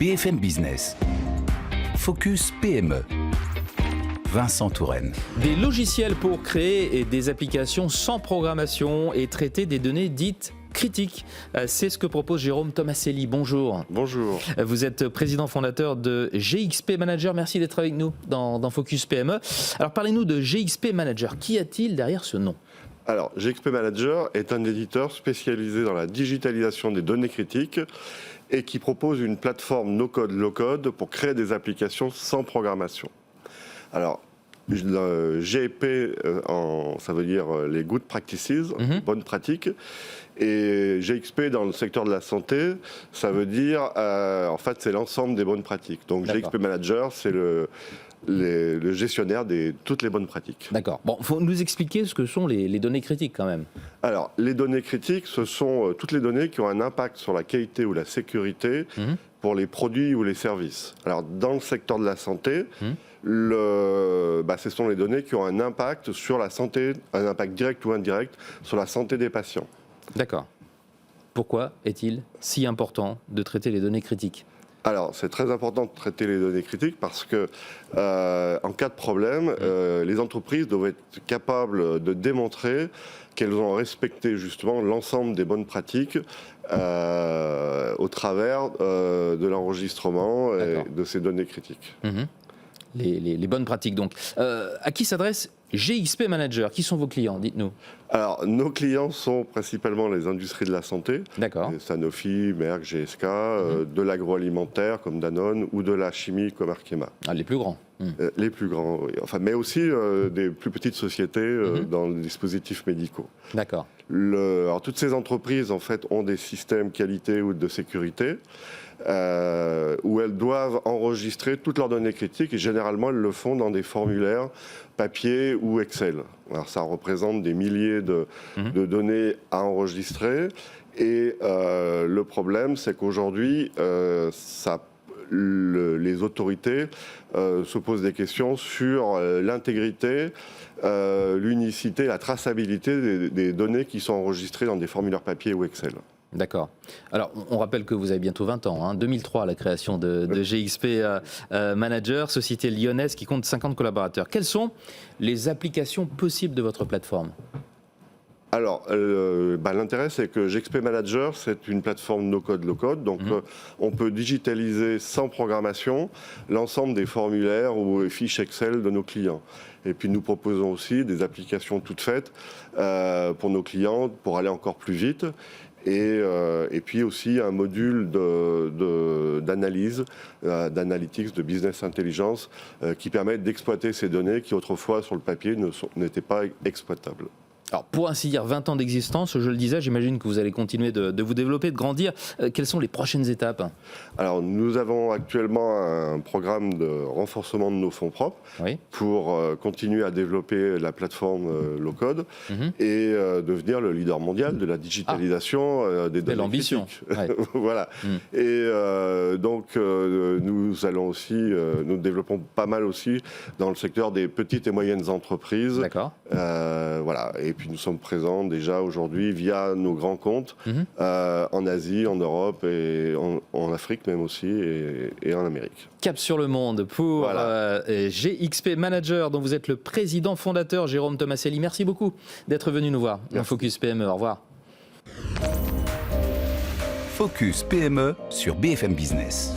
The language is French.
BFM Business. Focus PME. Vincent Touraine. Des logiciels pour créer des applications sans programmation et traiter des données dites critiques. C'est ce que propose Jérôme Tomaselli. Bonjour. Bonjour. Vous êtes président fondateur de GXP Manager. Merci d'être avec nous dans Focus PME. Alors parlez-nous de GXP Manager. Qu'y a-t-il derrière ce nom ? Alors, GXP Manager est un éditeur spécialisé dans la digitalisation des données critiques et qui propose une plateforme no-code, low-code pour créer des applications sans programmation. Alors, le GEP, ça veut dire les good practices, bonnes pratiques, et GXP dans le secteur de la santé, ça veut dire, en fait, c'est l'ensemble des bonnes pratiques. Donc, GXP Manager, c'est le gestionnaire de toutes les bonnes pratiques. D'accord. Bon, il faut nous expliquer ce que sont les données critiques quand même. Alors, les données critiques, ce sont toutes les données qui ont un impact sur la qualité ou la sécurité pour les produits ou les services. Alors, dans le secteur de la santé, ce sont les données qui ont un impact sur la santé, un impact direct ou indirect sur la santé des patients. D'accord. Pourquoi est-il si important de traiter les données critiques ? Alors, c'est très important de traiter les données critiques parce que, en cas de problème, les entreprises doivent être capables de démontrer qu'elles ont respecté justement l'ensemble des bonnes pratiques au travers de l'enregistrement de ces données critiques. Les bonnes pratiques, donc. À qui s'adresse GXP Manager ? Qui sont vos clients ? Dites-nous. Alors, nos clients sont principalement les industries de la santé. D'accord. Sanofi, Merck, GSK, de l'agroalimentaire comme Danone ou de la chimie comme Arkema. Ah, les plus grands. Les plus grands, oui. Enfin, mais aussi des plus petites sociétés dans les dispositifs médicaux. D'accord. Alors, toutes ces entreprises, en fait, ont des systèmes qualité ou de sécurité où elles doivent enregistrer toutes leurs données critiques et généralement, elles le font dans des formulaires papier ou Excel. Alors, ça représente des milliers de données à enregistrer et le problème, c'est qu'aujourd'hui, les autorités se posent des questions sur l'intégrité, l'unicité, la traçabilité des données qui sont enregistrées dans des formulaires papier ou Excel. D'accord. Alors, on rappelle que vous avez bientôt 20 ans, 2003, la création de GXP Manager, société lyonnaise qui compte 50 collaborateurs. Quelles sont les applications possibles de votre plateforme ? Alors, l'intérêt, c'est que GXP Manager, c'est une plateforme no-code, low-code. Donc, on peut digitaliser sans programmation l'ensemble des formulaires ou fiches Excel de nos clients. Et puis, nous proposons aussi des applications toutes faites pour nos clients pour aller encore plus vite. Et puis aussi un module d'analyse, d'analytics, de business intelligence qui permet d'exploiter ces données qui autrefois sur le papier n'étaient pas exploitables. Alors, pour ainsi dire, 20 ans d'existence, je le disais, j'imagine que vous allez continuer de vous développer, de grandir. Quelles sont les prochaines étapes ? Alors, nous avons actuellement un programme de renforcement de nos fonds propres pour continuer à développer la plateforme low-code et devenir le leader mondial de la digitalisation des données critiques. Voilà. Et donc, nous allons aussi, nous développons pas mal aussi dans le secteur des petites et moyennes entreprises. D'accord. Voilà. Et puis nous sommes présents déjà aujourd'hui via nos grands comptes en Asie, en Europe et en Afrique même aussi et en Amérique. Cap sur le monde pour GXP Manager dont vous êtes le président fondateur Jérôme Tomaselli. Merci beaucoup d'être venu nous voir dans Focus PME. Au revoir. Focus PME sur BFM Business.